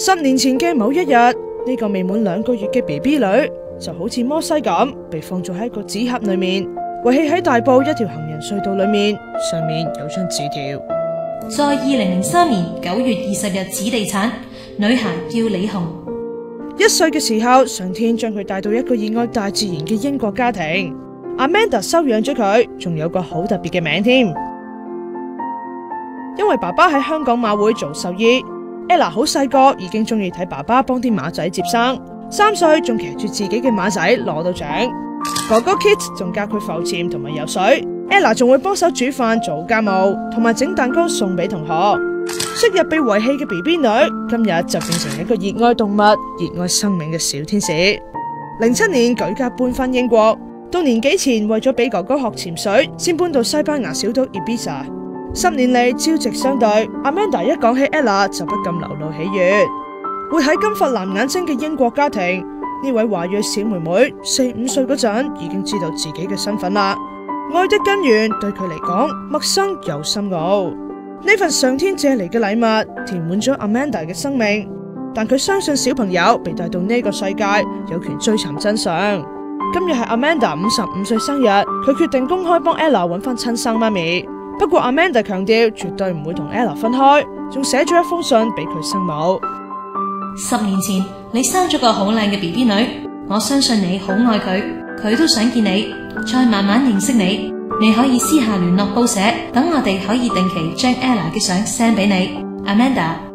10年前嘅某一日，呢個未滿2個月嘅 BB 女就好似摩西咁，被放咗喺一個紙盒裏面，遺棄喺大埔一條行人隧道裏面，上面有張紙條。在2003年9月20日指地產，女孩叫李紅。1歲嘅時候，上天將佢帶到一個熱愛大自然嘅英國家庭。Amanda 收養咗佢，仲有個好特別嘅名添。因為爸爸喺香港馬會做獸醫，Ella 好細個已經中意睇爸爸幫啲馬仔接生，3歲仲騎住自己嘅馬仔攞到獎。哥哥 Kit 仲教佢浮潛同埋游水。Ella 仲會幫手煮飯做家務，同埋整蛋糕送俾同學。昔日被遺棄嘅 BB 女，今日就變成一個熱愛動物、熱愛生命嘅小天使。07年舉家搬返英國，到年幾前為咗俾哥哥學潛水，先搬到西班牙小島 Ibiza。10年嚟朝夕相對，Amanda 一講起 Ella 就不禁流露喜悅。活喺金髮藍眼睛嘅英國家庭，呢位華裔小妹妹4、5歲嗰陣已經知道自己嘅身份啦。愛的根源對佢嚟講陌生又深奧，呢份上天借嚟嘅禮物填滿咗 Amanda 嘅生命，但佢相信小朋友被帶到呢個世界有權追尋真相。今日係 Amanda 55歲生日，佢決定公開幫 Ella 揾翻親生媽咪。不過 Amanda 強調絕對唔會同 Ella 分開，仲寫咗一封信俾佢生母。10年前你生咗個好靚嘅 BB 女，我相信你好愛佢，佢都想見你，再慢慢認識你。你可以私下聯絡報社，等我哋可以定期將 Ella 嘅相 send 俾你。Amanda。